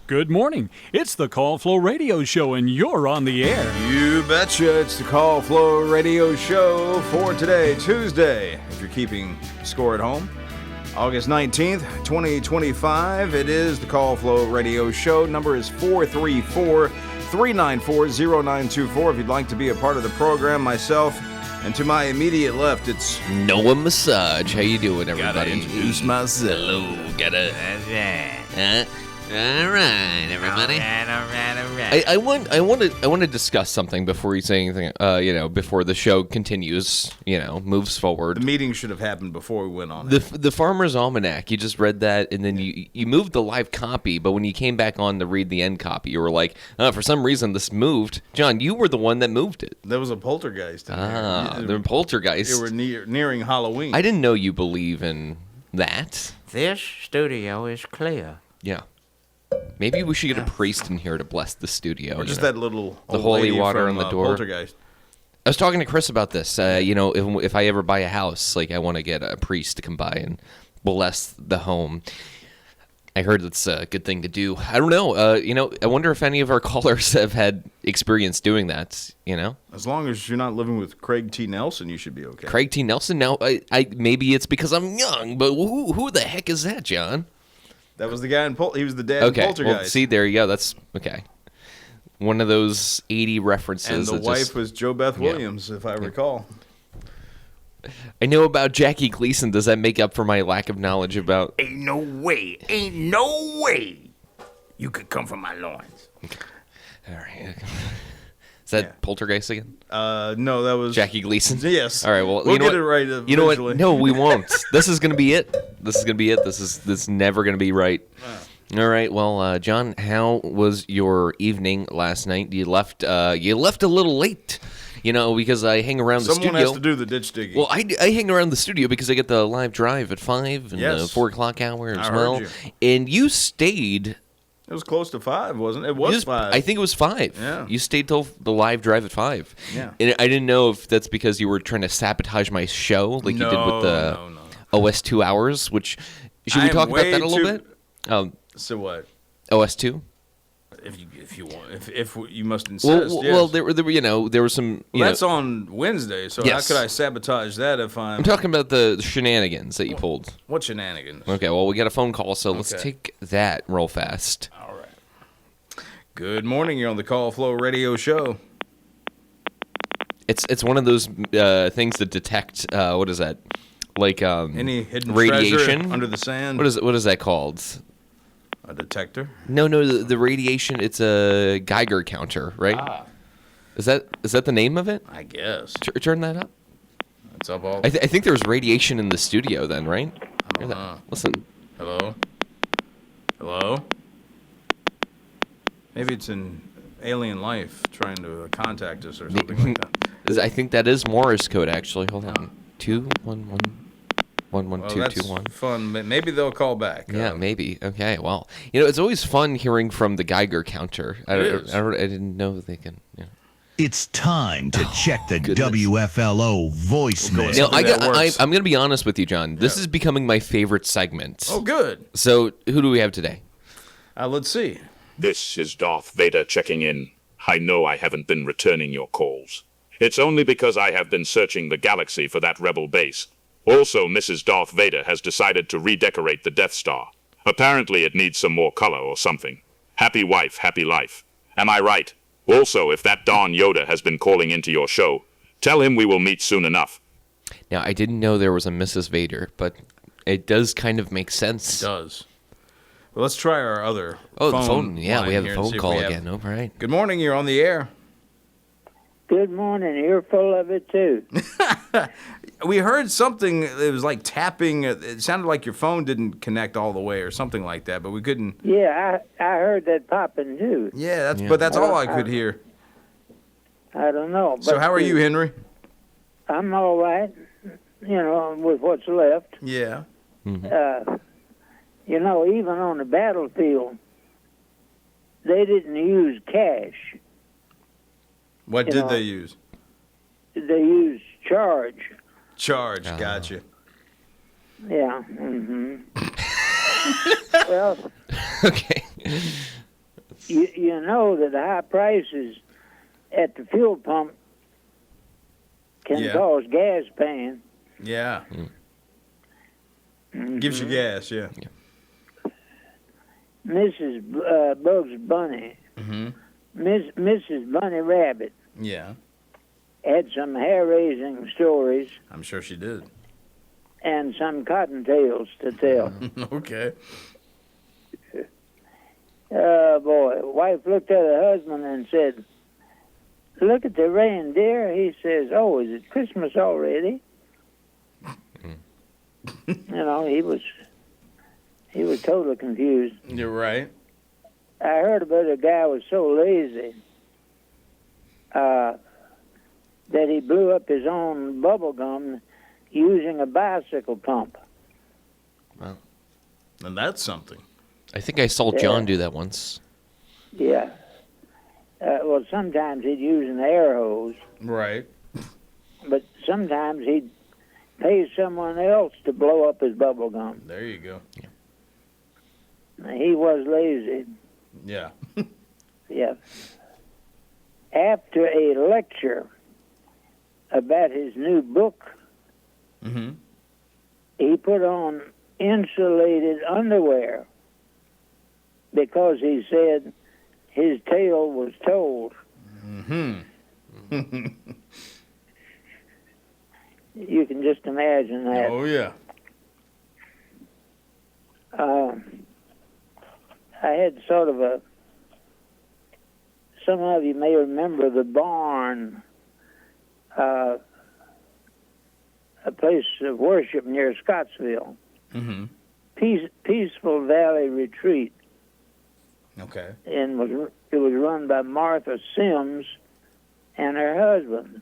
Good morning. It's the Call Flow Radio Show, and you're on the air. You betcha. It's the Call Flow Radio Show for today, Tuesday, if you're keeping score at home. August 19th, 2025. It is the Call Flow Radio Show. Number is 434-394-0924. If you'd like to be a part of the program, myself, and to my immediate left, it's Noah Massage. How you doing, everybody? Gotta introduce myself. Hello. Gotta. All right, everybody. All right. I want to discuss something before you say anything. Before the show continues. Moves forward. The meeting should have happened before we went on it. The Farmers Almanac. You just read that, and then you moved the live copy. But when you came back on to read the end copy, you were like, for some reason this moved. John, you were the one that moved it. There was a poltergeist in there. The poltergeist. They were nearing Halloween. I didn't know you believe in that. This studio is clear. Yeah. Maybe we should get a priest in here to bless the studio. Or just that little the holy water from, on the door. Poltergeist. I was talking to Chris about this. If I ever buy a house, I want to get a priest to come by and bless the home. I heard it's a good thing to do. I don't know. I wonder if any of our callers have had experience doing that. As long as you're not living with Craig T. Nelson, you should be okay. Craig T. Nelson. Now, I maybe it's because I'm young, but who the heck is that, John? That was the guy he was the dad in Poltergeist. Well, see, there you go. That's okay. One of those 80 references. And the wife was Jo Beth Williams, if I recall. I know about Jackie Gleason. Does that make up for my lack of knowledge about... Ain't no way you could come from my loins. Okay. All right. Is that Poltergeist again? No, that was... Jackie Gleason? Yes. All right, well, we'll get it right eventually. You know what? No, we won't. This is going to be it. This is never going to be right. All right, well, John, how was your evening last night? You left a little late, because I hang around the studio. Someone has to do the ditch digging. Well, I hang around the studio because I get the live drive at 5 and the 4 o'clock hour as well. Heard you. And you stayed... It was close to 5, wasn't it? It was 5. I think it was 5. Yeah. You stayed till the live drive at 5. Yeah. And I didn't know if that's because you were trying to sabotage my show like you did with the OS 2 hours, which... Should we talk about that a little bit? So what? OS 2? If you want, if you must insist. Well, there were some. That's on Wednesday, so how could I sabotage that if I'm talking about the shenanigans that you pulled. What shenanigans? Okay, well, we got a phone call, so let's take that real fast. All right. Good morning. You're on the Call Flow Radio Show. It's one of those things that detect what is that? Like any hidden radiation treasure under the sand. What is that called? A detector? No, the radiation. It's a Geiger counter, right? Ah. Is that the name of it? I guess. Turn that up. It's up all. I think there's radiation in the studio then, right? Listen. Hello. Maybe it's an alien life trying to contact us or something like that. I think that is Morse code, actually. Hold on. 211-11221. Fun. Maybe they'll call back. Yeah, maybe. Okay. Well, it's always fun hearing from the Geiger counter. I didn't know that they can. It's time to check the WFLO voicemail. Now, I'm going to be honest with you, John. This is becoming my favorite segment. Oh, good. So, who do we have today? Let's see. This is Darth Vader checking in. I know I haven't been returning your calls. It's only because I have been searching the galaxy for that rebel base. Also, Mrs. Darth Vader has decided to redecorate the Death Star. Apparently it needs some more color or something. Happy wife, happy life. Am I right? Also, if that darn Yoda has been calling into your show, tell him we will meet soon enough. Now, I didn't know there was a Mrs. Vader, but it does kind of make sense. It does. Well, let's try our other phone. Yeah, we have a phone call again. All right. Good morning. You're on the air. Good morning. You're full of it, too. We heard something. It was like tapping. It sounded like your phone didn't connect all the way or something like that, but we couldn't. Yeah, I heard that popping, too. Yeah, but that's all I could hear. I don't know. But so how are you, Henry? I'm all right, with what's left. Yeah. Mm-hmm. Even on the battlefield, they didn't use cash. What did they use? They used charge. Charge, gotcha. Yeah. Mm-hmm. Well. Okay. you know that the high prices at the fuel pump can cause gas pain. Yeah. Gives you gas, yeah. Mrs. Bugs Bunny, Mrs. Bunny Rabbit Yeah. had some hair-raising stories I'm sure she did. and some cottontails to tell. Okay. Oh, boy. Wife looked at her husband and said, "Look at the reindeer." He says, "Oh, is it Christmas already?" He was totally confused. You're right. I heard about a guy who was so lazy that he blew up his own bubblegum using a bicycle pump. And that's something. I think I saw John do that once. Yeah. Well, sometimes he'd use an air hose, Right. but sometimes he'd pay someone else to blow up his bubble gum. There you go. He was lazy. Yeah. Yeah. After a lecture about his new book, he put on insulated underwear because he said his tale was told. You can just imagine that. Oh, yeah. I had sort of some of you may remember the barn, a place of worship near Scottsville. Peaceful Valley Retreat. Okay. And it was run by Martha Sims and her husband.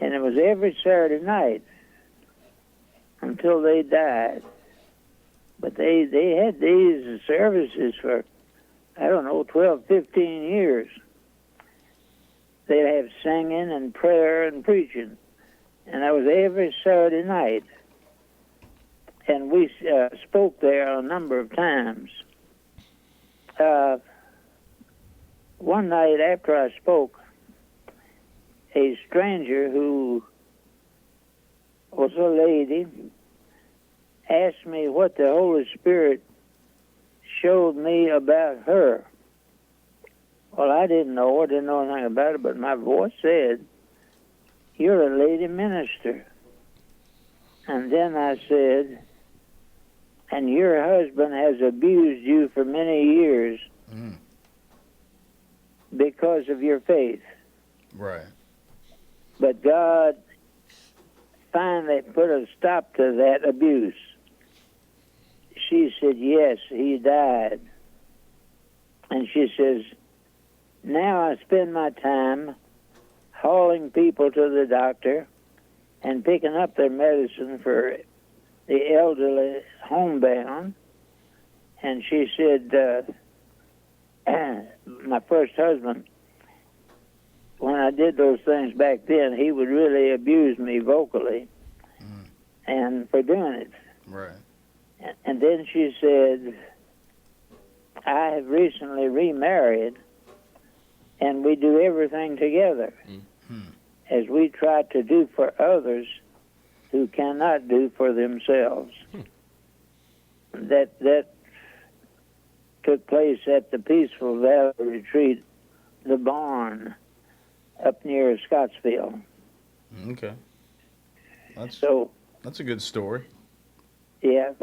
And it was every Saturday night until they died. But they had these services for, 12, 15 years. They'd have singing and prayer and preaching. And that was every Saturday night. And we spoke there a number of times. One night after I spoke, a stranger who was a lady asked me what the Holy Spirit showed me about her. Well, I didn't know. I didn't know anything about it, but my voice said, "You're a lady minister." And then I said, "And your husband has abused you for many years because of your faith." Right. But God finally put a stop to that abuse. She said, "Yes, he died." And she says, "Now I spend my time hauling people to the doctor and picking up their medicine for the elderly homebound." And she said, my first husband, when I did those things back then, he would really abuse me vocally and for doing it. Right. And then she said, "I have recently remarried, and we do everything together as we try to do for others who cannot do for themselves." That took place at the Peaceful Valley Retreat, the barn, up near Scottsville. Okay. That's a good story. Yeah,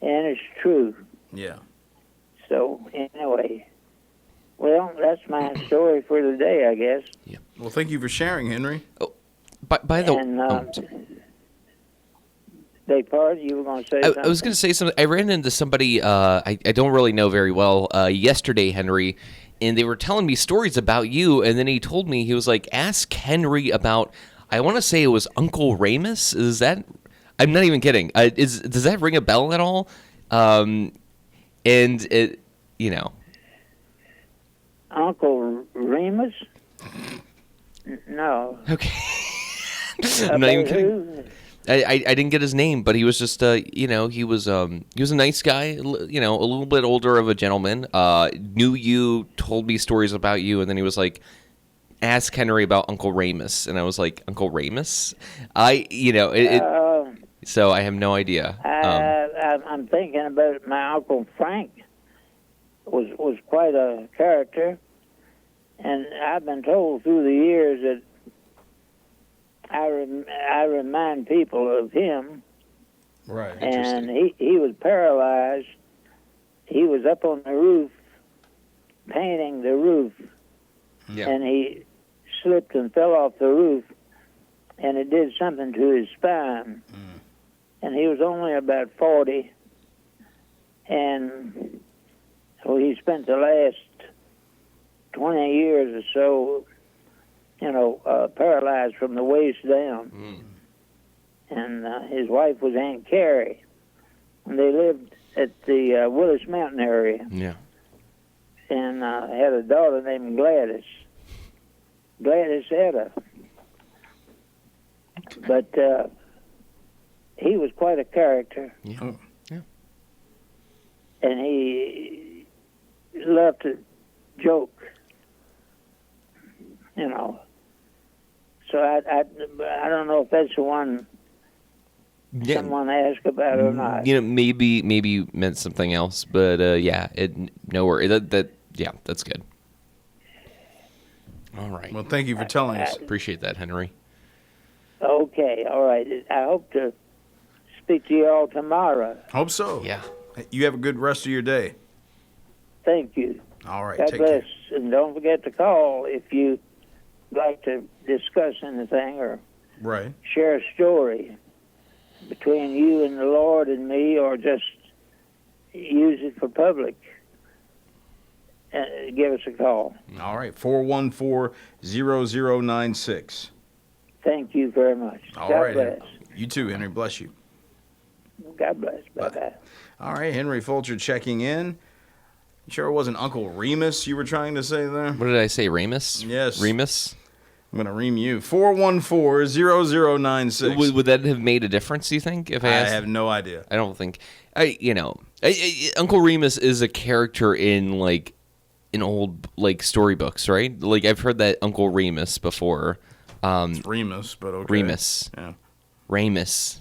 and it's true. Yeah. So, anyway, well, that's my story for today, I guess. Yeah. Well, thank you for sharing, Henry. Oh, by the And, beg pardon, you were going to say something? I was going to say something. I ran into somebody I don't really know very well yesterday, Henry, and they were telling me stories about you, and then he told me, he was like, ask Henry about, I want to say it was Uncle Ramus. Is that, I'm not even kidding. Does that ring a bell at all? And it, Uncle Remus? No. Okay. I'm not even kidding. Who? I didn't get his name, but he was just he was a nice guy, a little bit older of a gentleman. Knew you, told me stories about you, and then he was like, ask Henry about Uncle Ramus, and I was like, Uncle Ramus? So I have no idea. I'm thinking about it. My Uncle Frank was quite a character, and I've been told through the years that I remind people of him. Right. And he was paralyzed. He was up on the roof painting the roof, and he slipped and fell off the roof, and it did something to his spine. And he was only about 40, and so he spent the last 20 years or so, paralyzed from the waist down. And his wife was Aunt Carrie, and they lived at the Willis Mountain area. Yeah. And had a daughter named Gladys Etta. But he was quite a character. Yeah. Oh. Yeah. And he loved to joke, So I don't know if that's the one someone asked about or not. Maybe you meant something else, but no worry. That's good. All right. Well, thank you for telling us. Appreciate that, Henry. Okay, all right. I hope to speak to you all tomorrow. Hope so. Yeah. You have a good rest of your day. Thank you. All right. God Take bless. care. And don't forget to call if you like to discuss anything or Right. share a story between you and the Lord and me, or just use it for public. Give us a call. All right. 414-0096. Thank you very much. All God right. bless. You too, Henry. Bless you. God bless. Bye-bye. All right. Henry Folger checking in. You sure it wasn't Uncle Remus you were trying to say there? What did I say, Remus? Yes. Remus? I'm going to ream you. 414-0096. Would that have made a difference, do you think, if I asked? I have no idea. I don't think. Uncle Remus is a character in, in old, storybooks, right? I've heard that Uncle Remus before. It's Remus, but okay. Remus. Yeah. Remus.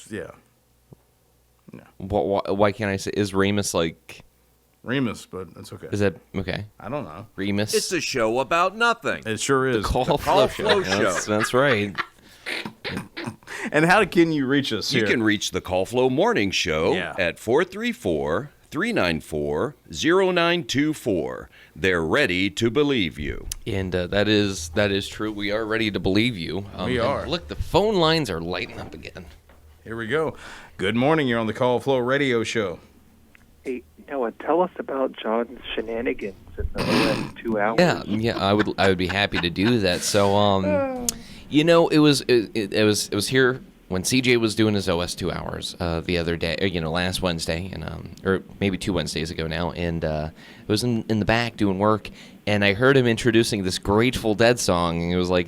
Yeah. Why can't I say, is Remus Remus, but that's okay. is that, okay. I don't know. Remus? It's a show about nothing. It sure is. Call Flow Show. Show. That's right. And how can you reach us here? You can reach the Call Flow Morning Show Yeah. at 434-394-0924. They're ready to believe you. And that is true. We are ready to believe you. We are. Look, the phone lines are lighting up again. Here we go. Good morning. You're on the Call Flow Radio Show. Hey, Noah, tell us about John's shenanigans in the last 2 hours. Yeah, I would be happy to do that. So, it was here when CJ was doing his OS 2 hours the other day, last Wednesday, and or maybe 2 Wednesdays ago now, and it was in the back doing work, and I heard him introducing this Grateful Dead song, and it was like,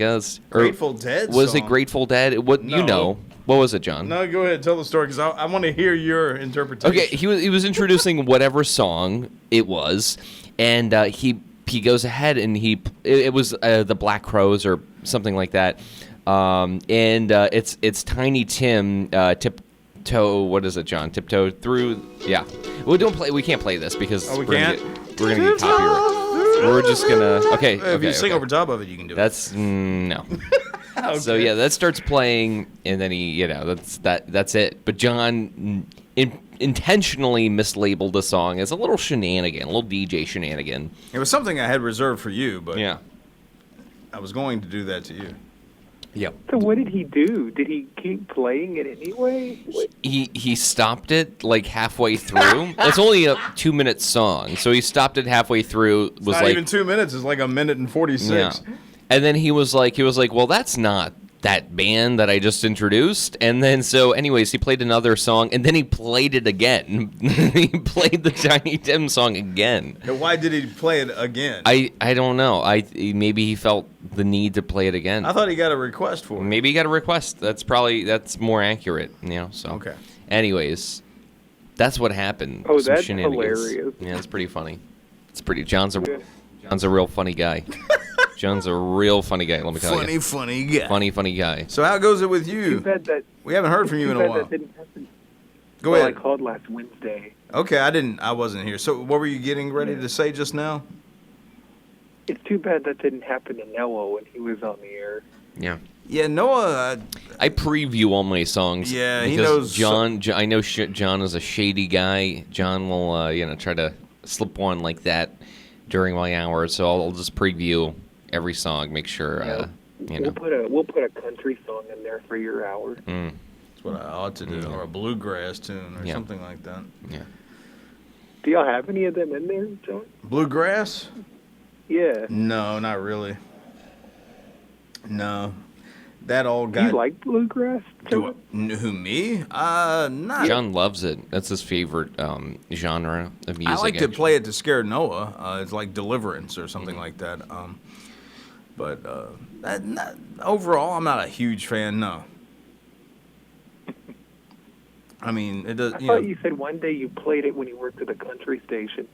Grateful Dead was song? it Grateful Dead? What No. What was it, John? No, go ahead. Tell the story, because I want to hear your interpretation. Okay, he was introducing whatever song it was, and he goes ahead and it was the Black Crows or something like that, and it's Tiny Tim tiptoe. What is it, John? Tiptoe through. Yeah. We can't play this because we we're can't? gonna get copyright. We're just gonna. Okay. If you sing over top of it, you can do it. That's no. Okay. So yeah, that starts playing, and then he, that's it. But John intentionally mislabeled the song as a little shenanigan, a little DJ shenanigan. It was something I had reserved for you, but Yeah. I was going to do that to you. Yep. So what did he do? Did he keep playing it anyway? He stopped it halfway through. It's only a 2-minute song, so he stopped it halfway through. Was Not even 2 minutes. It's like a minute and 46. Yeah. And then he was like, well, that's not that band that I just introduced. And then, so anyways, he played another song, and then he played it again. He played the Tiny Tim song again. And why did he play it again? I don't know. Maybe he felt the need to play it again. I thought he got a request for it. Maybe he got a request. That's more accurate, So Okay. Anyways, that's what happened. Oh, Some that's shenanigans. hilarious. Yeah, it's pretty funny. John's a real funny guy. John's a real funny guy, let me tell you. Funny guy. Funny guy. So how goes it with Too you? bad that. We haven't heard from you in a while. That didn't happen. Go Well, ahead. I called last Wednesday. Okay, I wasn't here. So what were you getting ready to say just now? It's too bad that didn't happen to Noah when he was on the air. Yeah. Yeah, Noah. I preview all my songs. Yeah, he because knows. I know John is a shady guy. John will, try to slip one like that during my hour. So I'll just preview every song, make sure, We'll put a country song in there for your hour. That's what I ought to do, or a bluegrass tune, or something like that. Yeah. Do y'all have any of them in there, John? Bluegrass? Yeah. No, not really. No, that all Do got. you like bluegrass, John? Who, me? Not. John loves it. That's his favorite genre of music. I like to play it to scare Noah. It's like Deliverance or something like that. But overall, I'm not a huge fan. No. I mean, it does. I thought you said one day you played it when you worked at a country station.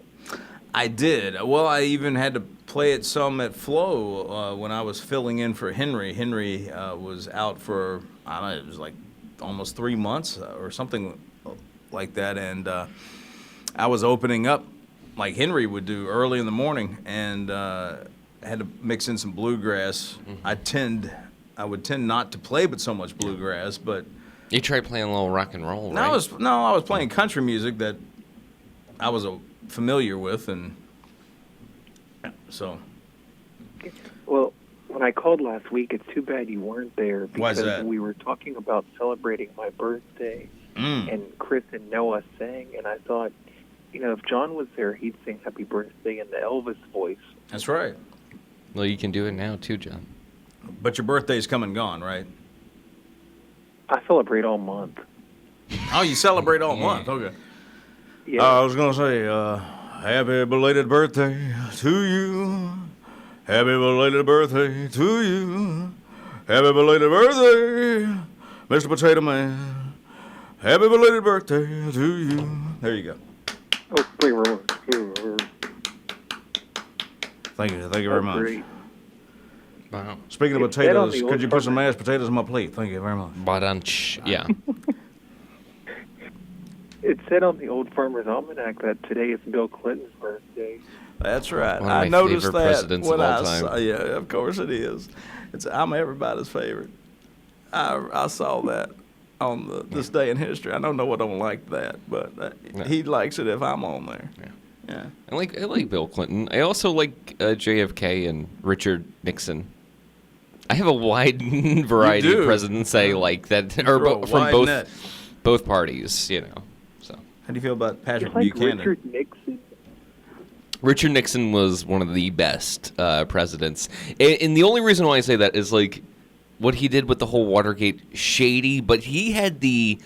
I did. Well, I even had to play it some at Flow when I was filling in for Henry. Henry was out for, I don't know, it was like almost 3 months or something like that. And I was opening up like Henry would do early in the morning, and had to mix in some bluegrass. Mm-hmm. I would tend not to play but so much bluegrass, but You tried playing a little rock and roll, right? I was playing country music that I was familiar with, and so. Well, when I called last week, it's too bad you weren't there Why's because that? we were talking about celebrating my birthday, and Chris and Noah sang, and I thought, if John was there, he'd sing Happy Birthday in the Elvis voice. That's right. Well, you can do it now too, John. But your birthday's come and gone, right? I celebrate all month. Oh, you celebrate all month. Okay. Yeah. I was going to say, happy belated birthday to you. Happy belated birthday to you. Happy belated birthday, Mr. Potato Man. Happy belated birthday to you. There you go. Oh, Thank you very much. Great. Wow. Speaking of It's dead on potatoes, the could you old put some farmer. mashed potatoes on my plate? Thank you very much. Badunch. Yeah. It said on the old Farmers Almanac that today is Bill Clinton's birthday. That's right. One of my I noticed favorite that presidents when of I all time. saw. Yeah, of course it is. I'm everybody's favorite. I saw that on this day in history. I know Noah don't like that, but he likes it if I'm on there. Yeah. I like Bill Clinton. I also like JFK and Richard Nixon. I have a wide variety of presidents I like that are from both parties. So. How do you feel about Patrick You like Buchanan? Richard Nixon? Richard Nixon was one of the best presidents, and the only reason why I say that is like what he did with the whole Watergate shady, but he had the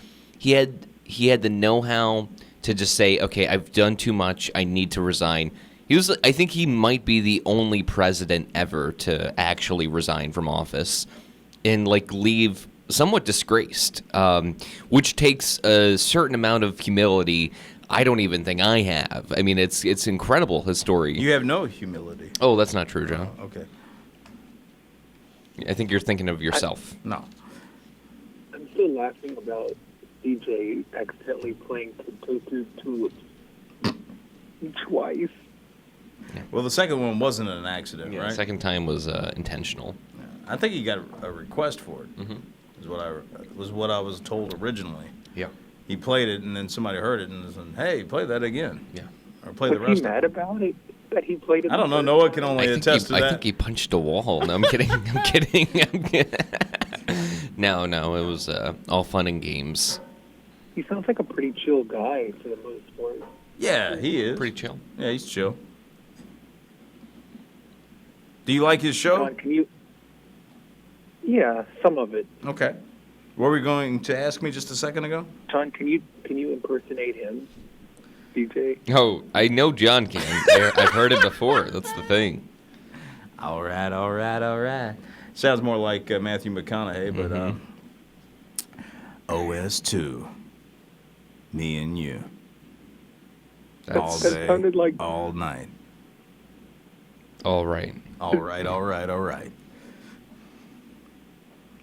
know-how to just say, okay, I've done too much, I need to resign. I think he might be the only president ever to actually resign from office and leave somewhat disgraced, which takes a certain amount of humility. I don't even think I have. I mean, it's incredible, his story. You have no humility. Oh, that's not true, John. Okay. I think you're thinking of yourself. No. I'm still laughing about DJ accidentally playing Potato Tulips twice. Well, the second one wasn't an accident, Yeah, right? the second time was intentional. I think he got a request for it. Mm-hmm. Was what I was told originally. Yeah. He played it, and then somebody heard it and said, "Hey, play that again." Yeah. Or play the Was rest. he mad about it that he played it? I don't know. Noah can only attest to that. I think he punched a wall. No, I'm kidding. I'm kidding. No, it was all fun and games. He sounds like a pretty chill guy for the most part. Yeah, he is. Pretty chill. Yeah, he's chill. Do you like his show? John, can you? Yeah, some of it. Okay. What were you going to ask me just a second ago? John, can you impersonate him, DJ? Oh, I know John can. I've heard it before. That's the thing. All right. Sounds more like Matthew McConaughey, but OS2, me and you, all That day, sounded like all night. All right. All right.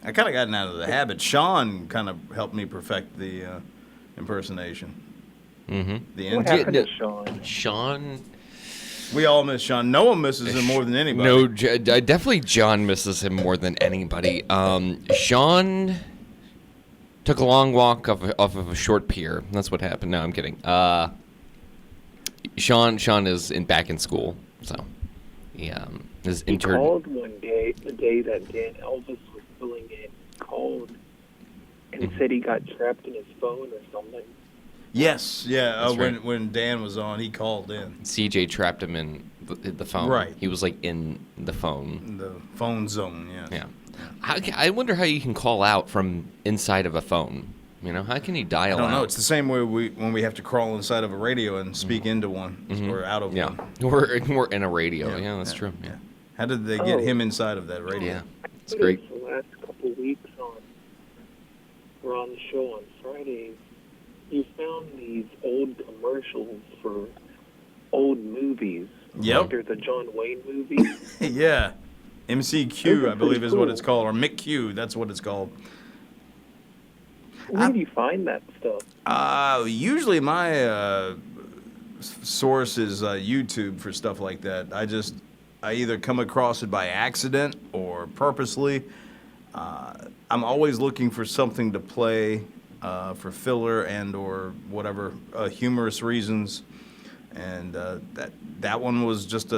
I kind of gotten out of the habit. Sean kind of helped me perfect the impersonation. Mm-hmm. The what happened to Sean? Sean. We all miss Sean. Noah misses him more than anybody. No, definitely John misses him more than anybody. Sean took a long walk off of a short pier. That's what happened. No, I'm kidding. Sean is back in school, so he is He intern. called one day, the day that Dan Elvis was filling in, called and said he got trapped in his phone or something. Yes, yeah. That's right. When Dan was on, he called in. CJ trapped him in the phone. Right. He was like in the phone. In the phone zone, yeah. Yeah. I wonder how you can call out from inside of a phone. You know, how can you dial I don't know. out? It's the same way when we have to crawl inside of a radio and speak into one or out of one. We're in a radio. Yeah, that's true. Yeah. How did they get him inside of that radio? Yeah. It's great. The last couple weeks we're on the show on Fridays. You found these old commercials for old movies. Yep. Like there's a John Wayne movie. Yeah. MCQ, I believe, is what it's called, or McQ. That's what it's called. Where do you find that stuff? Usually my source is YouTube for stuff like that. I either come across it by accident or purposely. I'm always looking for something to play for filler and or whatever humorous reasons. And that one was just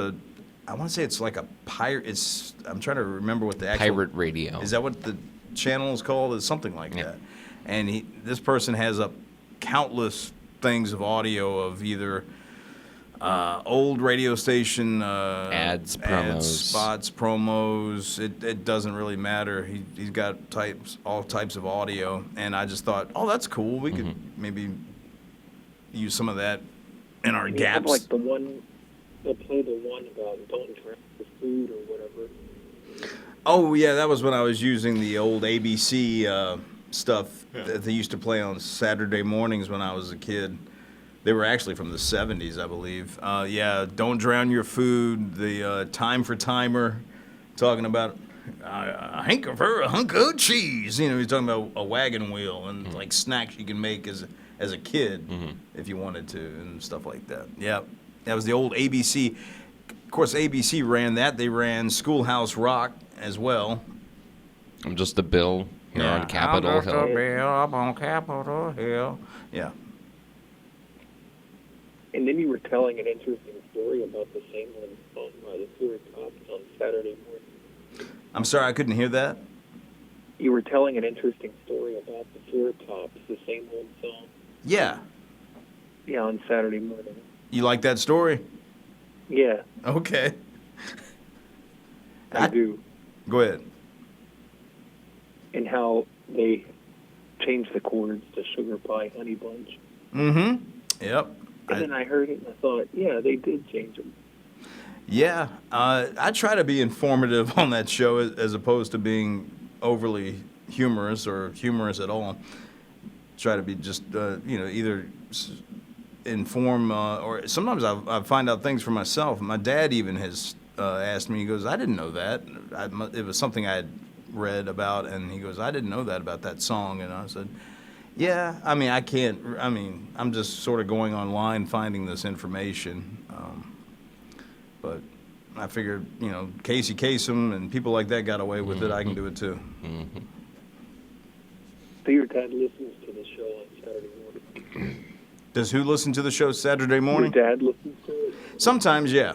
I want to say it's like a pirate. I'm trying to remember what the actual Pirate radio. Is that what the channel is called? It's something like that. And this person has up countless things of audio of either old radio station ads, promos, spots, promos. It doesn't really matter. He's got all types of audio, and I just thought, oh, that's cool. We could maybe use some of that in our gaps. Like the one, they'll play the one about don't drink the food or whatever. Oh yeah, that was when I was using the old ABC stuff that they used to play on Saturday mornings when I was a kid. They were actually from the 70s, I believe. Yeah, Don't Drown Your Food, the Time for Timer, talking about a hunk of cheese. You know, he's talking about a wagon wheel and like snacks you can make as a kid if you wanted to and stuff like that. Yeah, that was the old ABC. Of course, ABC ran that. They ran Schoolhouse Rock as well. I'm just a Bill here on Capitol I'm just a Hill. bill up on Capitol Hill. Yeah. And then you were telling an interesting story about the same one on the sewer tops on Saturday morning. I'm sorry, I couldn't hear that. You were telling an interesting story about the sewer tops, the same old song. Yeah. Yeah, on Saturday morning. You like that story? Yeah, Okay. I do. Go ahead. And how they changed the chords to Sugar Pie Honey Bunch. Mm-hmm. Yep. And then I heard it and I thought, yeah, they did change them. Yeah. I try to be informative on that show as opposed to being overly humorous or humorous at all. Try to be just, either inform or sometimes I find out things for myself. My dad even has asked me, he goes, I didn't know that. It was something I had read about, and he goes, I didn't know that about that song. And I said, yeah, I'm just sort of going online finding this information. But I figured, Casey Kasem and people like that got away with it. I can do it too. Mm-hmm. So your dad listens to the show on Saturday morning. Does who listen to the show Saturday morning? Your dad listens to it? Sometimes, yeah.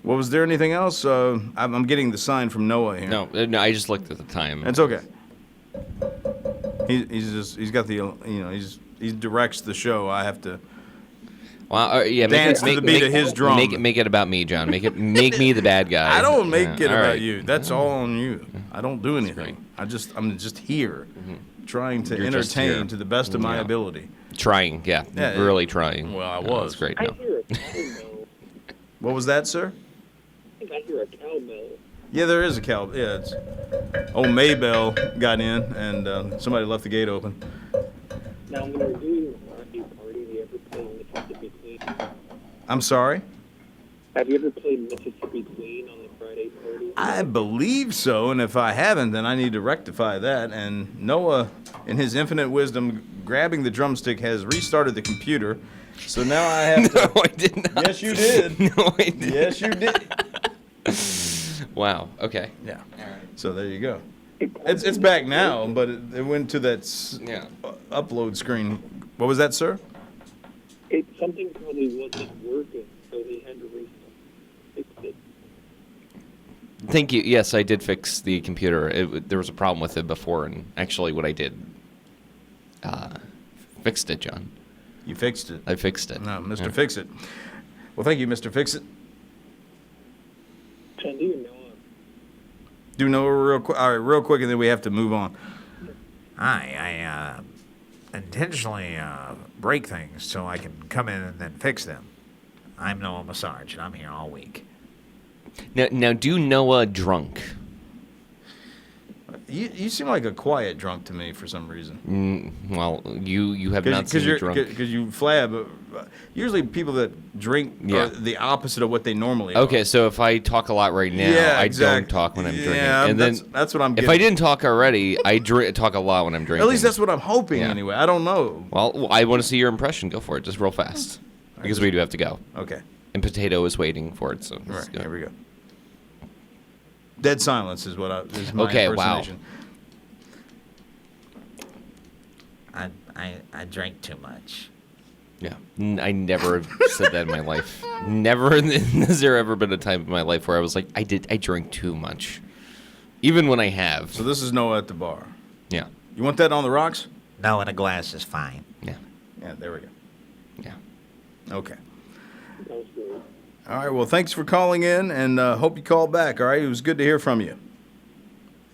Well, was there anything else? I'm getting the sign from Noah here. No, I just looked at the time. It's okay. He's got the he directs the show. I have to Well, yeah, Dance to the beat of his drum. Make it about me, John. Make me the bad guy. I don't make it all about right. you. That's all on you. I don't do anything. I'm just here, trying to You're just here. entertain to the best of my ability. Trying, yeah, really trying. Well, I That's was. great. I No. hear a cowbell. What was that, sir? I think I hear a cowbell. Yeah, there is a cow. Yeah, it's old Maybell got in, and somebody left the gate open. Now, when we're doing a hockey party, do you ever play Mississippi Queen? I'm sorry? Have you ever played Mississippi Queen on the Friday party? I believe so, and if I haven't, then I need to rectify that. And Noah, in his infinite wisdom, grabbing the drumstick, has restarted the computer. So now I have to... No, I did not. Yes, you did. No, I did. Yes, you did. Wow. Okay. Yeah. So there you go. It's back now, but it went to that upload screen. What was that, sir? Something probably wasn't working, so he had to fix it. Thank you. Yes, I did fix the computer. There was a problem with it before, and actually, what I did, fixed it, John. You fixed it. I fixed it. No, Mr. Fix It. Well, thank you, Mr. Fix It. John, do you know Do Noah real quick. All right, real quick, and then we have to move on. I intentionally break things so I can come in and then fix them. I'm Noah Massage, and I'm here all week. Now, do Noah drunk? You seem like a quiet drunk to me for some reason. Well, you have not seen me drunk. Because you flab. Usually people that drink are the opposite of what they normally are. Okay, so if I talk a lot right now, I don't talk when I'm drinking. Yeah, and that's what I'm getting. If I didn't talk already, I talk a lot when I'm drinking. At least that's what I'm hoping anyway. I don't know. Well, I want to see your impression. Go for it, just real fast. Because we do have to go. Okay. And Potato is waiting for it, so All right, here we go. Dead silence is is my Okay, wow. impersonation. I drank too much. Yeah, I never have said that in my life. Never has there ever been a time in my life where I was like, I drank too much, even when I have. So this is Noah at the bar. Yeah. You want that on the rocks? No, in a glass is fine. Yeah. Yeah, there we go. Yeah. Okay. All right, well, thanks for calling in, and hope you call back, all right? It was good to hear from you.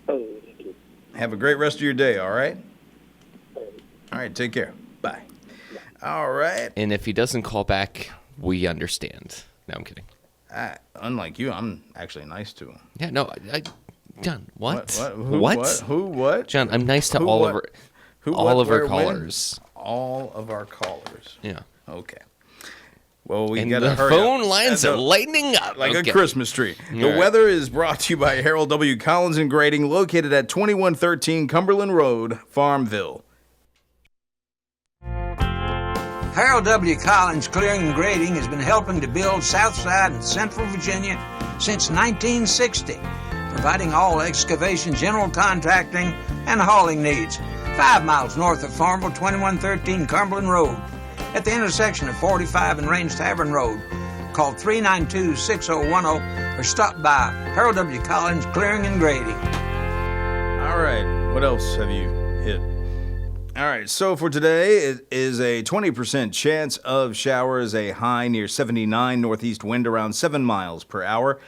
Oh, thank you. Have a great rest of your day, all right? All right, take care. Bye. All right. And if he doesn't call back, we understand. No, I'm kidding. Unlike you, I'm actually nice to him. Yeah, no, John, what? Who, what? John, I'm nice to Who, all what? of our, Who, all what, of our where, when? callers. All of our callers. Yeah. Okay. Well, we And got to the hurry phone up. lines are lighting up. Like Okay. a Christmas tree. The right. weather is brought to you by Harold W. Collins and Grading, located at 2113 Cumberland Road, Farmville. Harold W. Collins Clearing and Grading has been helping to build Southside and Central Virginia since 1960, providing all excavation, general contracting, and hauling needs. 5 miles north of Farmville, 2113 Cumberland Road, at the intersection of 45 and Range Tavern Road. Call 392-6010 or stop by Harold W. Collins Clearing and Grading. All right. What else have you hit? All right. So for today, it is a 20% chance of showers, a high near 79, northeast wind around 7 miles per hour.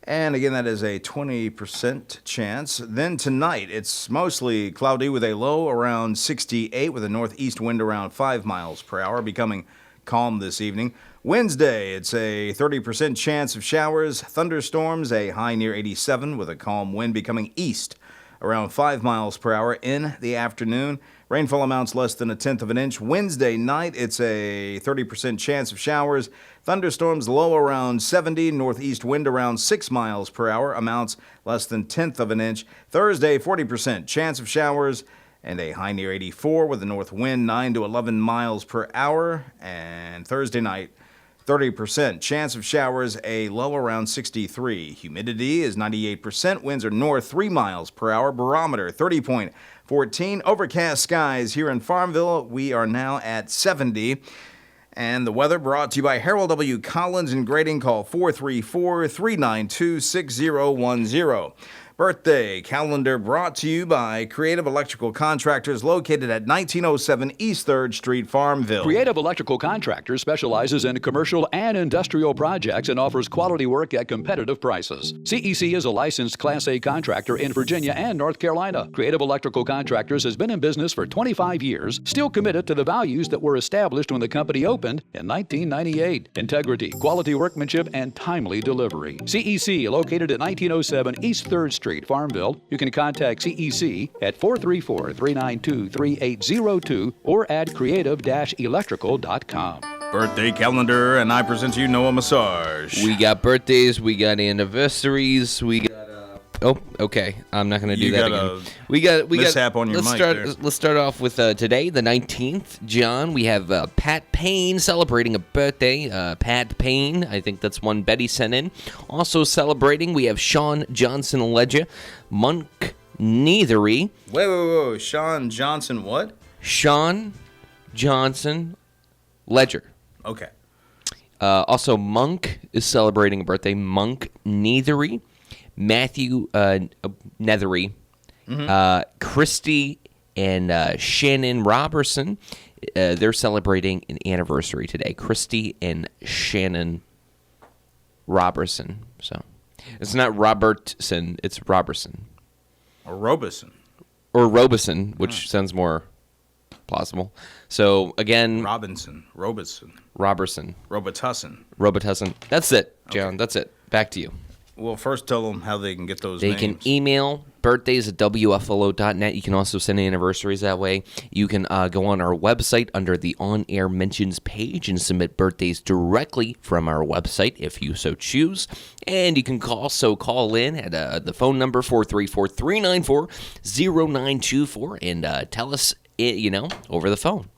And again, that is a 20% chance. Then tonight, it's mostly cloudy with a low around 68 with a northeast wind around 5 miles per hour, becoming calm this evening. Wednesday, it's a 30% chance of showers, thunderstorms, a high near 87 with a calm wind becoming east around 5 miles per hour in the afternoon. Rainfall amounts less than 1/10 of an inch. Wednesday night, it's a 30% chance of showers. Thunderstorms low around 70, northeast wind around 6 miles per hour, amounts less than 1/10 of an inch. Thursday, 40% chance of showers and a high near 84 with a north wind 9 to 11 miles per hour. And Thursday night, 30% chance of showers, a low around 63. Humidity is 98%. Winds are north 3 miles per hour. Barometer 30.14. Overcast skies here in Farmville. We are now at 70. And the weather brought to you by Harold W. Collins and Grading. Call 434-392-6010. Birthday calendar brought to you by Creative Electrical Contractors located at 1907 East 3rd Street, Farmville. Creative Electrical Contractors specializes in commercial and industrial projects and offers quality work at competitive prices. CEC is a licensed Class A contractor in Virginia and North Carolina. Creative Electrical Contractors has been in business for 25 years, still committed to the values that were established when the company opened in 1998. Integrity, quality workmanship, and timely delivery. CEC, located at 1907 East 3rd Street, Farmville. You can contact CEC at 434-392-3802 or at creative-electrical.com. Birthday calendar, and I present to you Noah Massage. We got birthdays, we got anniversaries, we got oh, okay. I'm not going to do that again. We got mishap on your mic there. Let's start off with today, the 19th. John, we have Pat Payne celebrating a birthday. Pat Payne, I think that's one Betty sent in. Also celebrating, we have Sean Johnson Ledger, Monk Neathery. Wait. Sean Johnson what? Sean Johnson Ledger. Okay. Also, Monk is celebrating a birthday. Monk Neathery. Matthew Nethery, Christy and Shannon Robertson, they're celebrating an anniversary today. Christy and Shannon Robertson. So it's not Robertson, it's Robertson. Or Robeson. Or Robeson, which sounds more plausible. So again, Roberson. Robertson. Robitussin. That's it, John. Okay. That's it. Back to you. Well, first tell them how they can get those names. They can email birthdays at WFLO.net. You can also send anniversaries that way. You can go on our website under the on-air mentions page and submit birthdays directly from our website if you so choose. And you can also call in at the phone number 434-394-0924 and tell us, over the phone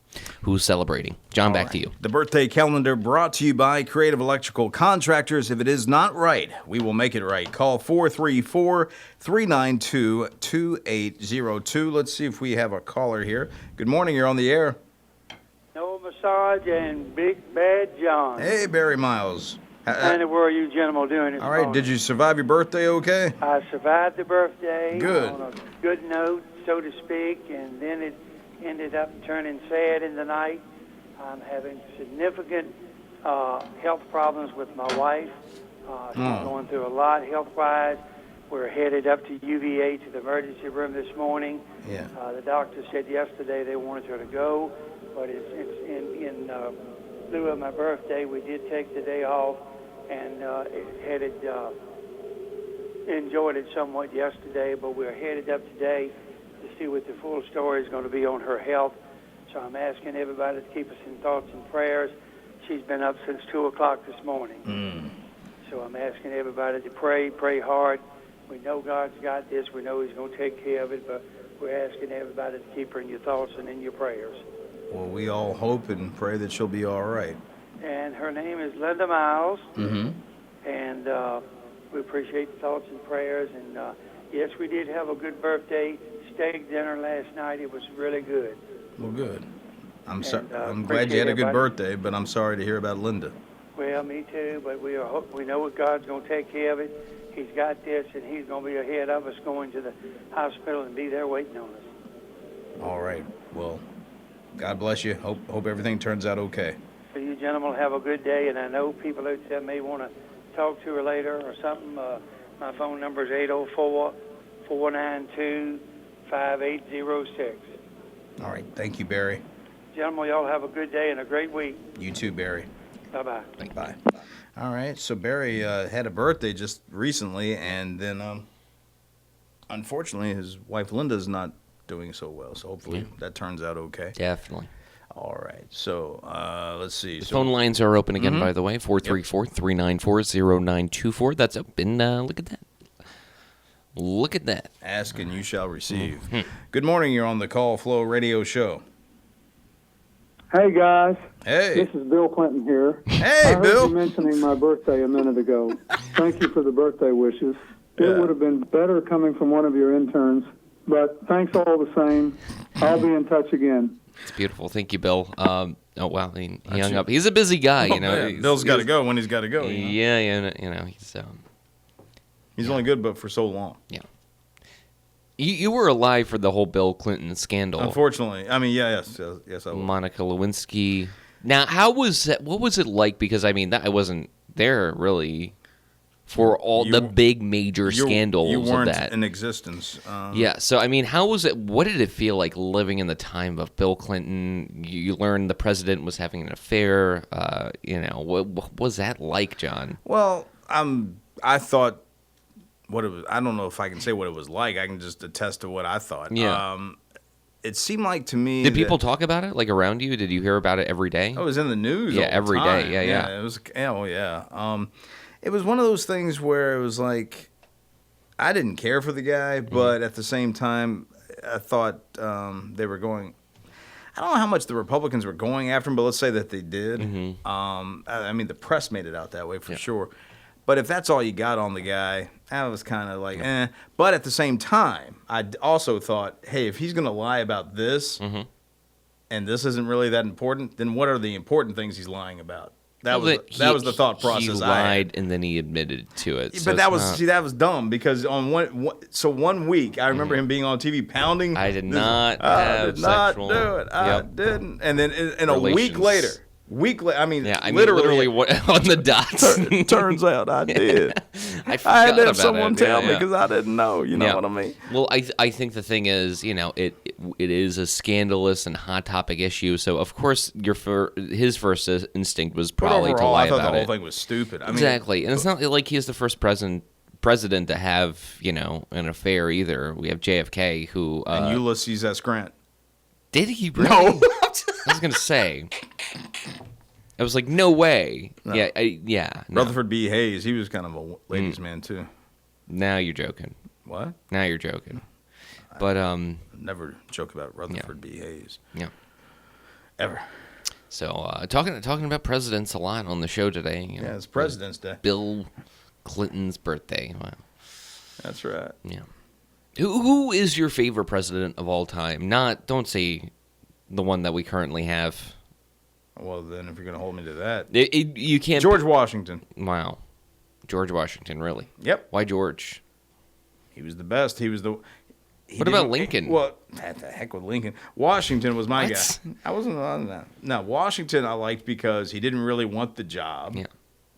who's celebrating. John, back to you. The birthday calendar brought to you by Creative Electrical Contractors. If it is not right, we will make it right. Call 434-392-2802. Let's see if we have a caller here. Good morning. You're on the air. No Massage and Big Bad John. Hey, Barry Miles. How were you gentlemen doing this morning? All right. Did you survive your birthday okay? I survived the birthday. Good. On a good note, so to speak, and then it ended up turning sad in the night. I'm having significant health problems with my wife. She's going through a lot health-wise. We're headed up to UVA to the emergency room this morning. Yeah. The doctor said yesterday they wanted her to go, but it's in lieu of my birthday, we did take the day off and enjoyed it somewhat yesterday, but we're headed up today to see what the full story is going to be on her health. So I'm asking everybody to keep us in thoughts and prayers. She's been up since 2 o'clock this morning. So I'm asking everybody to pray hard. We know God's got this. We know He's going to take care of it, but we're asking everybody to keep her in your thoughts and in your prayers. Well, we all hope and pray that she'll be all right. And her name is Linda Miles. Mm-hmm. And we appreciate the thoughts and prayers. And yes, we did have a good birthday steak dinner last night. It was really good. Well, good. I'm glad you had a good birthday, but I'm sorry to hear about Linda. Well, me too, but we know what God's going to take care of it. He's got this, and He's going to be ahead of us going to the hospital and be there waiting on us. All right. Well, God bless you. Hope everything turns out okay. So you gentlemen have a good day, and I know people out there may want to talk to her later or something. My phone number is 804-492-5806. All right. Thank you, Barry. Gentlemen, y'all have a good day and a great week. You too, Barry. Bye-bye. Bye. All right. So Barry had a birthday just recently, and then unfortunately his wife Linda's not doing so well. So hopefully that turns out okay. Definitely. All right. So let's see. The phone lines are open again, by the way. 434-394-0924. That's open. Look at that. Look at that. Ask and you shall receive. Good morning. You're on the Call Flow Radio Show. Hey, guys. Hey. This is Bill Clinton here. Hey, I heard Bill. you mentioning my birthday a minute ago. Thank you for the birthday wishes. It would have been better coming from one of your interns, but thanks all the same. I'll be in touch again. It's beautiful. Thank you, Bill. Oh, wow. He hung up. He's a busy guy, you know. Yeah. Bill's got to go when he's got to go. Yeah, he's only good but for so long. Yeah. You were alive for the whole Bill Clinton scandal. Unfortunately. I mean, yes, I was. Monica Lewinsky. Now, how was that? What was it like? Because, I mean, I wasn't there, really, for all the big major scandals you weren't of that. in existence. Yeah, so, I mean, how was it? What did it feel like living in the time of Bill Clinton? You learned the president was having an affair. What was that like, John? Well, I thought what it was. I don't know if I can say what it was like. I can just attest to what I thought. Yeah. It seemed like to me. Did people talk about it, like, around you? Did you hear about it every day? It was in the news. Yeah, all the every time. day. Yeah. It was. Oh yeah. It was one of those things where it was like, I didn't care for the guy, but at the same time, I thought they were going. I don't know how much the Republicans were going after him, but let's say that they did. I mean, the press made it out that way for sure. But if that's all you got on the guy, I was kind of like, eh. But at the same time, I also thought, hey, if he's going to lie about this, and this isn't really that important, then what are the important things he's lying about? That was the thought process. He I lied had. and then he admitted to it. But So that it's was dumb because on one week I remember him being on TV pounding. I did not have did not sexual. do it. I didn't. And then in a week Relations. later, I mean, literally on the dots. Turns out I did. I had to forgot have about someone it. tell me Yeah. because I didn't know. You know what I mean? Well, I think the thing is, it is a scandalous and hot topic issue. So of course, his first instinct was probably overall, to lie I thought about the it. whole thing was stupid. I mean, Exactly, and it's not like he's the first president to have an affair either. We have JFK, who and Ulysses S. Grant. Did he really? No. I was gonna say. I was like, no way. No. Yeah. No. Rutherford B. Hayes, he was kind of a ladies' man too. Now you're joking. What? Now you're joking. But never joke about Rutherford B. Hayes. Yeah. Ever. So talking about presidents a lot on the show today. Yeah, it's President's Day. Bill Clinton's birthday. Wow. That's right. Yeah. Who is your favorite president of all time? Don't say the one that we currently have. Well, then, if you're going to hold me to that, you can't. George Washington. Wow, George Washington, really? Yep. Why George? He was the best. He was the. What about Lincoln? Well, the heck with Lincoln. Washington was my guy. I wasn't on that. No, Washington I liked because he didn't really want the job. Yeah.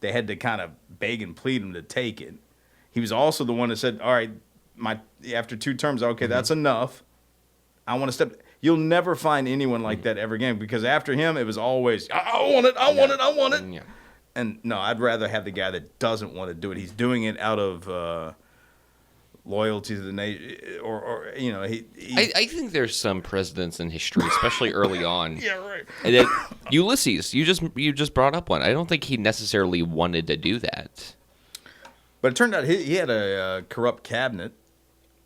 They had to kind of beg and plead him to take it. He was also the one that said, "All right, after 2 terms, okay, that's enough. I want to step." You'll never find anyone like that ever again because after him, it was always, I want it, I want it. Yeah. And no, I'd rather have the guy that doesn't want to do it. He's doing it out of loyalty to the nation, or I think there's some presidents in history, especially early on. Yeah, right. And then Ulysses, you just brought up one. I don't think he necessarily wanted to do that. But it turned out he had a corrupt cabinet.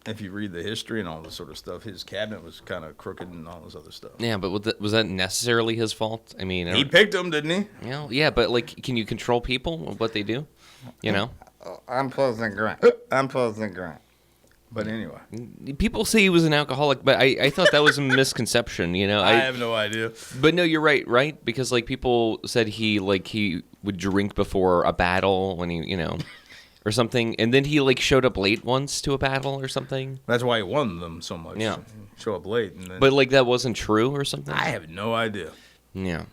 If you read the history and all this sort of stuff, his cabinet was kind of crooked and all this other stuff. Yeah, but was that necessarily his fault? I mean, he picked them, didn't he? Yeah, but like, can you control people, what they do? I'm President Grant. But anyway, people say he was an alcoholic, but I thought that was a misconception. I have no idea. But no, you're right? Because like people said he would drink before a battle when he or something, and then he showed up late once to a battle or something. That's why he won them so much. Yeah, show up late. And then, but that wasn't true or something. I have no idea. Yeah,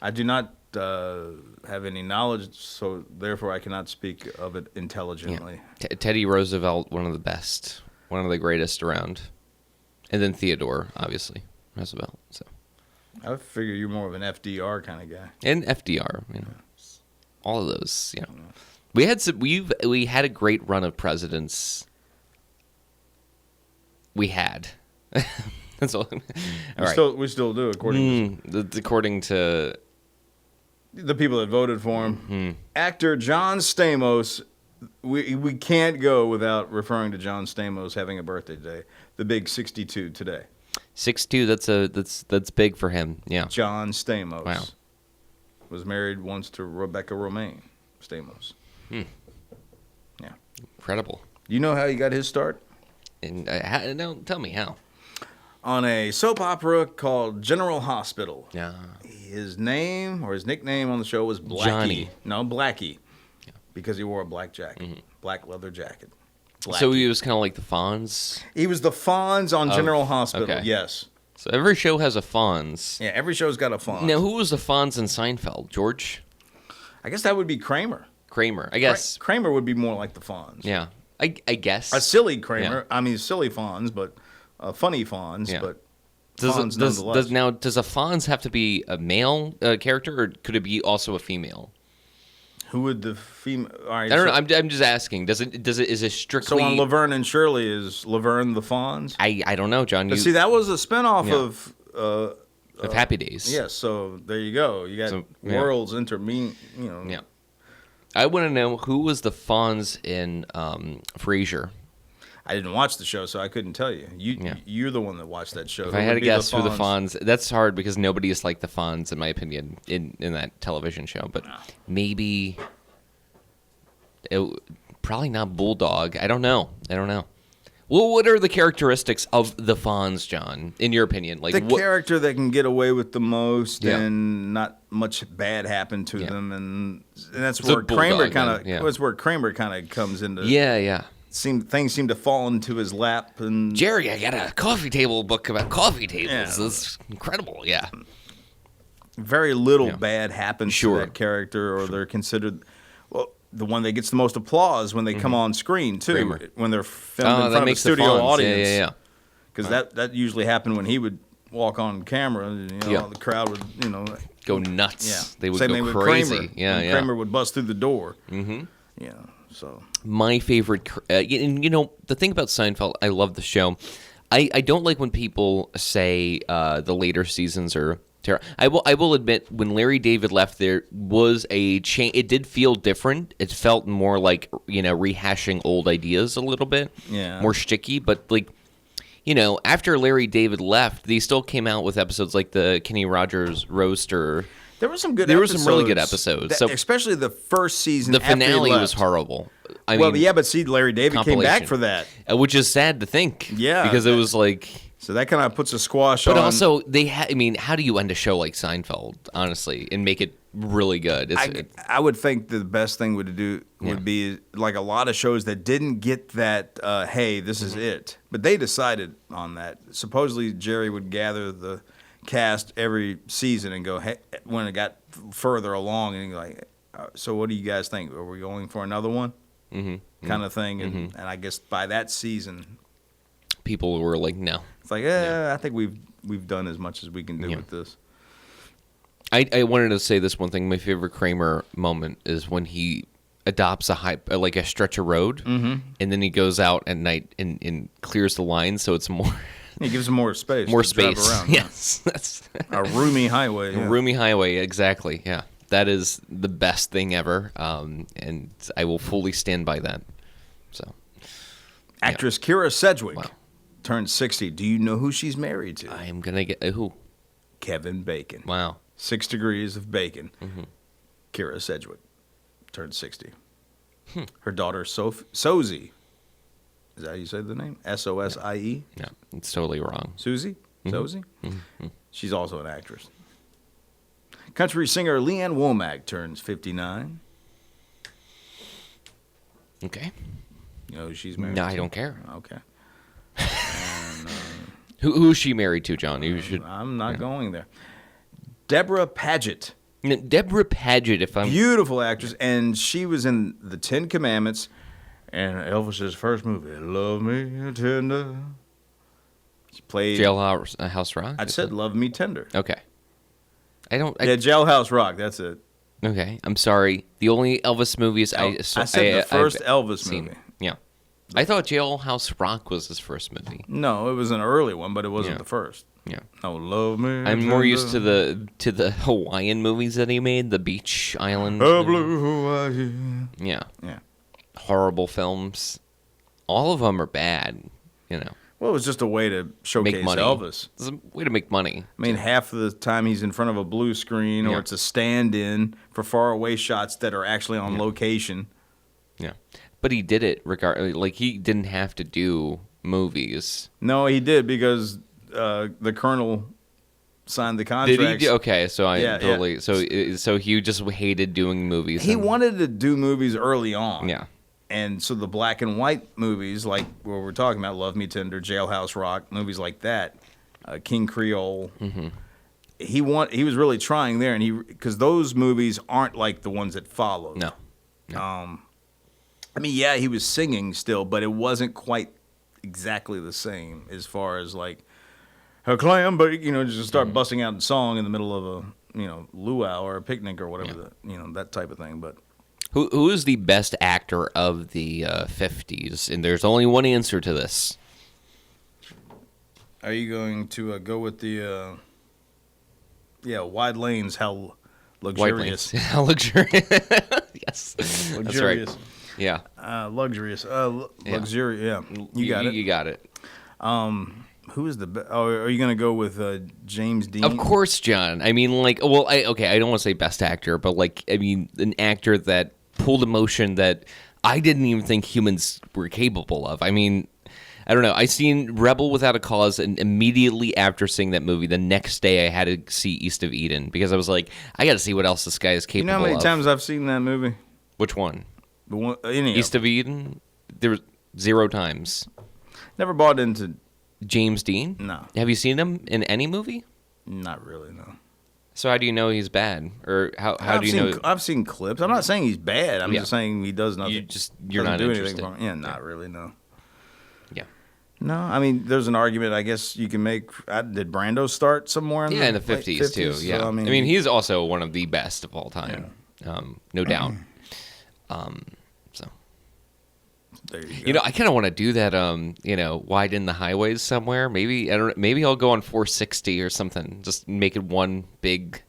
I do not have any knowledge, so therefore I cannot speak of it intelligently. Yeah. Teddy Roosevelt, one of the best, one of the greatest around, and then Theodore, obviously Roosevelt. So I figure you're more of an FDR kind of guy. And FDR, all of those, We had a great run of presidents. We had. That's all. We still do, according to the people that voted for him. Actor John Stamos. We can't go without referring to John Stamos having a birthday today. The big 62 today. 62. That's big for him. Yeah. John Stamos. Wow. Was married once to Rebecca Romaine Stamos. Yeah. Incredible. You know how he got his start? And no, tell me how. On a soap opera called General Hospital. Yeah. His name or his nickname on the show was Blackie. Johnny. No, Blackie. Yeah. Because he wore a black jacket. Black leather jacket. So he was kind of like the Fonz? He was the Fonz on General Hospital, okay. yes. So every show has a Fonz. Yeah, every show's got a Fonz. Now, who was the Fonz in Seinfeld? George? I guess that would be Kramer. Kramer, I guess. Kramer would be more like the Fonz. Yeah, I guess. A silly Kramer. Yeah. I mean, silly Fonz, but funny Fonz, Yeah. but Fonz nonetheless. Does a Fonz have to be a male character, or could it be also a female? Who would the female? Right, I don't know. I'm just asking. Is it strictly? So on Laverne and Shirley, is Laverne the Fonz? I don't know, John. But see, that was a spinoff of Happy Days. Yes, so there you go. You got worlds intervene. Yeah. I want to know who was the Fonz in Frasier. I didn't watch the show, so I couldn't tell you. You're the one that watched that show. If I had to guess who the Fonz, that's hard because nobody is like the Fonz, in my opinion, in that television show. But maybe, probably not Bulldog. I don't know. Well, what are the characteristics of the Fonz, John, in your opinion? Like the character that can get away with the most, and not much bad happened to them, and that's where Kramer kind of. That's where Kramer kind of comes into. Yeah. Things seem to fall into his lap, and Jerry, I got a coffee table book about coffee tables. That's incredible. Yeah. Very little bad happens to that character, or they're considered. Well, the one that gets the most applause when they come on screen too, Kramer. when they're filmed in front of a studio audience. Yeah. Because that usually happened when he would walk on camera. And, the crowd would go nuts. Yeah, they would Same go thing with crazy. Kramer. Yeah. Kramer would bust through the door. Mm-hmm. Yeah. So my favorite, the thing about Seinfeld, I love the show. I don't like when people say the later seasons are terrible. I will admit, when Larry David left, there was a change. It did feel different. It felt more like rehashing old ideas a little bit. Yeah. More sticky, but after Larry David left, they still came out with episodes like the Kenny Rogers roast or. There were some good. There episodes. were some really good episodes. Especially the first season. The finale after was horrible. But see, Larry David came back for that, which is sad to think. Yeah, because it was like. So that kind of puts a squash on. But also, how do you end a show like Seinfeld, honestly, and make it really good? I would think the best thing would be like a lot of shows that didn't get that. Hey, this is it. But they decided on that. Supposedly, Jerry would gather the cast every season and go, hey, when it got further along, and like, so what do you guys think? Are we going for another one? Mm-hmm. Kind of thing. And I guess by that season, people were like, no. It's like, I think we've done as much as we can do with this. I wanted to say this one thing. My favorite Kramer moment is when he adopts a stretch of road, and then he goes out at night and clears the lines so it's more. He gives them more space. More to drive space. around. Yes, that's a roomy highway. A roomy highway, exactly. Yeah, that is the best thing ever, and I will fully stand by that. So, actress Kira Sedgwick turned 60. Do you know who she's married to? I am gonna get who? Kevin Bacon. Wow. 6 Degrees of Bacon. Kira Sedgwick turned 60. Her daughter Sosie. Is that how you say the name? Sosie? No, it's totally wrong. Susie? Sosie? She's also an actress. Country singer Leanne Womack turns 59. Okay. You know who she's married to? to? I don't care. Okay. And, who's she married to, John? You should. I'm not going there. Deborah Paget. Deborah Paget, if I'm... Beautiful actress, and she was in The Ten Commandments and Elvis's first movie, Love Me Tender. She played... Jailhouse Rock? I said Love Me Tender. Okay. Jailhouse Rock, that's it. Okay, I'm sorry. The only Elvis movies I said the first Elvis movie. Yeah. I thought Jailhouse Rock was his first movie. No, it was an early one, but it wasn't the first. Yeah. Oh, Love Me. I'm more used to the Hawaiian movies that he made, the Beach Island. Oh, Blue Hawaii. Yeah. Yeah. Horrible films. All of them are bad, Well, it was just a way to showcase make money. Elvis. It's a way to make money. I mean, half of the time he's in front of a blue screen, or it's a stand-in for faraway shots that are actually on location. Yeah, but he did it regardless. Like, he didn't have to do movies. No, he did, because the Colonel signed the contract. Did he? Okay, so So he just hated doing movies. He wanted to do movies early on. Yeah. And so the black and white movies, like what we're talking about, Love Me Tender, Jailhouse Rock, movies like that, King Creole, he was really trying there, and because those movies aren't like the ones that followed. No. I mean, yeah, he was singing still, but it wasn't quite exactly the same as far as like a clam, but just start busting out in song in the middle of a luau or a picnic or whatever, that type of thing, but. Who is the best actor of the 50s? And there's only one answer to this. Are you going to go with the, Wide Lanes, how luxurious. Lanes. How luxurious. Yes. Luxurious. That's right. Yeah. Luxurious. Luxurious, yeah. You got it. You got it. Who is the best? Oh, are you going to go with James Dean? Of course, John. I mean, I don't want to say best actor, but an actor that pulled emotion that I didn't even think humans were capable of. I mean, I don't know. I seen Rebel Without a Cause, and immediately after seeing that movie, the next day I had to see East of Eden because I was like, I got to see what else this guy is capable of. You know how many times I've seen that movie? Which one? The one, East of Eden? There was 0 times. Never bought into James Dean? No. Have you seen him in any movie? Not really, no. So how do you know he's bad? Or how do you know? I've seen clips. I'm not saying he's bad. I'm just saying he does nothing. You're not do interested. anything for him. Yeah, not really, no. Yeah. No, I mean, there's an argument I guess you can make. Did Brando start somewhere in the 50s too? Yeah. So, I mean, he's also one of the best of all time. Yeah. No doubt. So. There you go. I kind of want to do that. Widen the highways somewhere. Maybe Maybe I'll go on 460 or something. Just make it one big,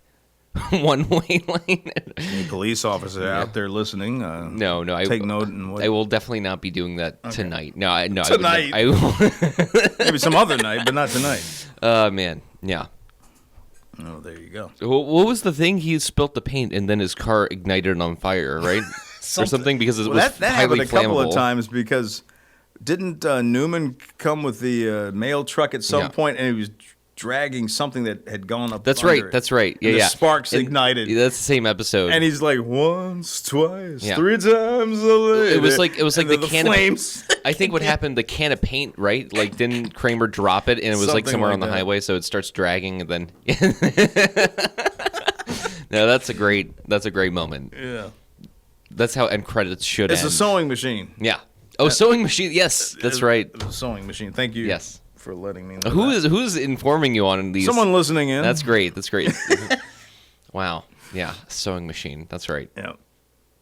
one-way lane. Any police officer out there listening? No. Take note. And I will definitely not be doing that tonight. No. Tonight. I will. Maybe some other night, but not tonight. Man. Yeah. Oh, there you go. What was the thing? He spilt the paint and then his car ignited on fire, right? Or something because it was that highly happened a couple flammable. of times because didn't Newman come with the mail truck at some point and he was dragging something that had gone up. That's under right. it. That's right. Yeah, and yeah. The sparks ignited. That's the same episode. And he's like, once, twice, 3 times a later. It was like the can flames. of. I think what happened, the can of paint, right? Like, didn't Kramer drop it, and it was Something like somewhere like on the that. highway, so it starts dragging, and then. No, that's a great moment. Yeah. That's how end credits should It's end. a sewing machine. Yeah. Oh, sewing machine. Yes, that's right. It's a sewing machine. Thank you. Yes. For letting me know. Who's informing you on these? Someone listening in. That's great. That's great. Wow. Yeah. Sewing machine. That's right. Yeah.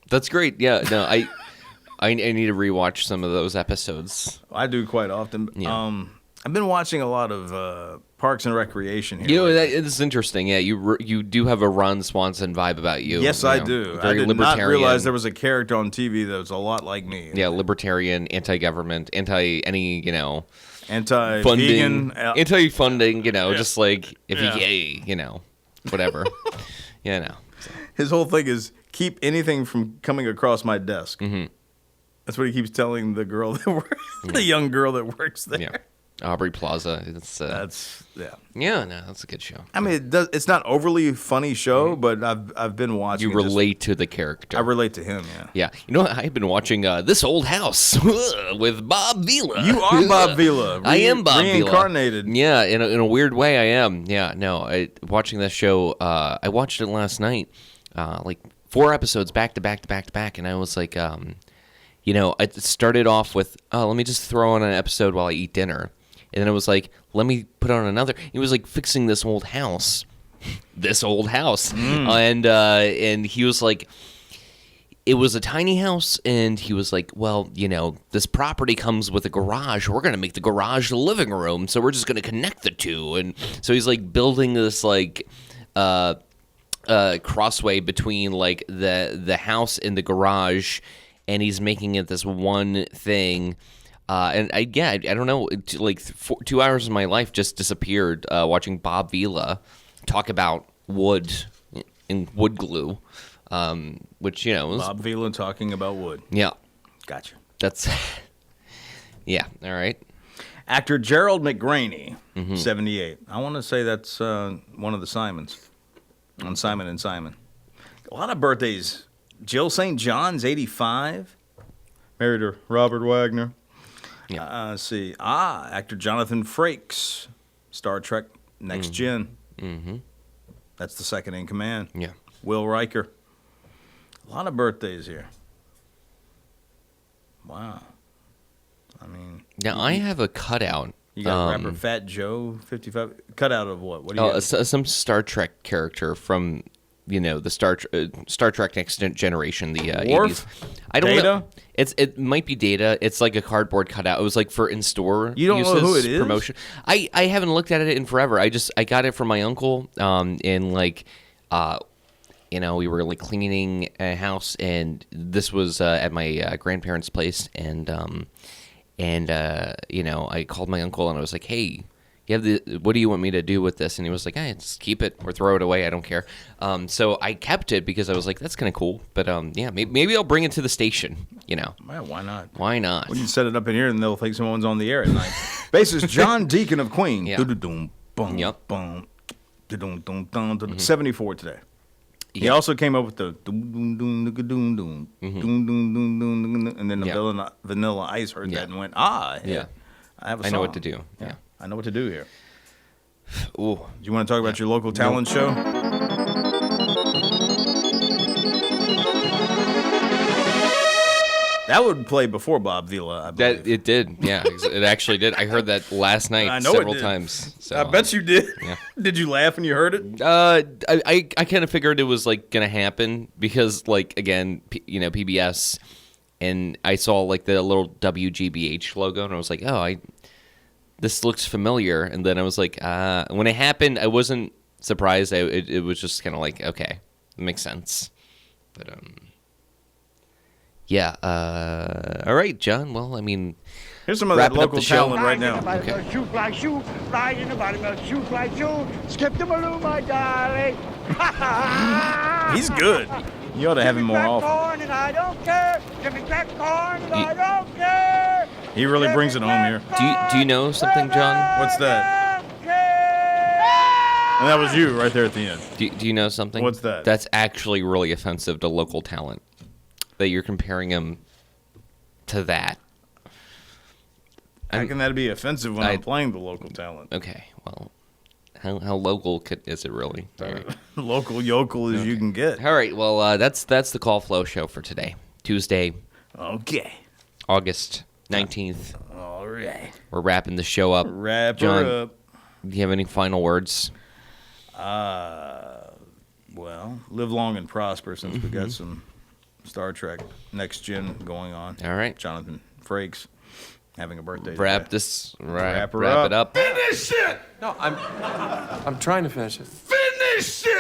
That's great. Yeah. No, I need to rewatch some of those episodes. I do quite often. Yeah. I've been watching a lot of Parks and Recreation here. It's interesting. Yeah, you do have a Ron Swanson vibe about you. Yes, I do. Very I did libertarian. not realize there was a character on TV that was a lot like me. Yeah, libertarian, anti-government, anti-funding, Anti-vegan. anti-funding. Just like if whatever. So. His whole thing is keep anything from coming across my desk. Mm-hmm. That's what he keeps telling the girl that the young girl that works there. Yeah. Aubrey Plaza. That's Yeah, no, that's a good show. I mean, it's not overly funny show, but I've been watching. You relate to the character. I relate to him. Yeah. Yeah. I've been watching This Old House with Bob Vila. You are Bob Vila. I am Bob Vila. Reincarnated. Yeah, in a weird way, I am. Yeah. No, watching that show. I watched it last night, like 4 episodes back to back to back to back, and I was like, I started off with, let me just throw on an episode while I eat dinner. And then it was like, let me put on another. It was like fixing this old house. And he was like, it was a tiny house. And he was like, well, this property comes with a garage. We're going to make the garage the living room. So we're just going to connect the two. And so he's like building this like crossway between like the house and the garage. And he's making it this one thing. And I don't know, like 2 hours of my life just disappeared watching Bob Vila talk about wood and wood glue, which, was... Bob Vila talking about wood. Yeah. Gotcha. That's... Yeah, all right. Actor Gerald McGraney, 78. I want to say that's one of the Simons, on Simon and Simon. A lot of birthdays. Jill St. John's, 85. Married to Robert Wagner. Yeah. Let's see. Actor Jonathan Frakes, Star Trek Next Gen. Mm-hmm. That's the second in command. Yeah. Will Riker. A lot of birthdays here. Wow. I mean. Now, I have a cutout. You got rapper Fat Joe, 55. Cutout of what? What do you got? Some Star Trek character from, the Star Trek Next Generation, the Worf? 80s. I don't know. It might be Data. It's like a cardboard cutout. It was like for in-store You don't know who it is? promotion. I haven't looked at it in forever. I got it from my uncle in like we were like cleaning a house, and this was at my grandparents' place, and I called my uncle and I was like, hey, what do you want me to do with this? And he was like, just keep it or throw it away. I don't care. So I kept it because I was like, that's kind of cool. But maybe I'll bring it to the station, Well, why not? Why not? We can set it up in here and they'll think someone's on the air at night. Bassist John Deacon of Queen. Yeah. Yep. 74 today. He also came up with the and then the Vanilla Ice heard that and went, I have a song. I know what to do. Yeah. I know what to do here. Ooh. Do you want to talk about your local talent show? That would play before Bob Vila, I believe. It did, yeah. It actually did. I heard that last night several times. So, I bet you did. Yeah. Did you laugh when you heard it? I kind of figured it was like gonna happen because again, PBS, and I saw like the little WGBH logo, and I was like, this looks familiar. And then I was like, when it happened, I wasn't surprised. It was just kind of like, okay, it makes sense. But yeah. All right, John. Well, I mean, here's some of that local talent right now. Okay. Shoot like shoot, ride in the bottom of shoot like shoot, skip the balloon, my darling. He's good. You ought to have him more often. Corn and I don't care. Give me crack corn and I don't care. He really brings it home here. Do you know something, John? What's that? And that was you right there at the end. Do you know something? What's that? That's actually really offensive to local talent. That you're comparing him to that. How can that be offensive when I'm playing the local talent? Okay, well, how local is it really? Right. Local yokel as you can get. All right, well, that's the Call Flow show for today, Tuesday. Okay. August 19th. All right. We're wrapping the show up. Wrap John, her up. Do you have any final words? Well, live long and prosper since we got some Star Trek Next Gen going on. All right. Jonathan Frakes having a birthday. Wrap today. wrap her up. it up. Finish it! No, I'm trying to finish it. Finish it!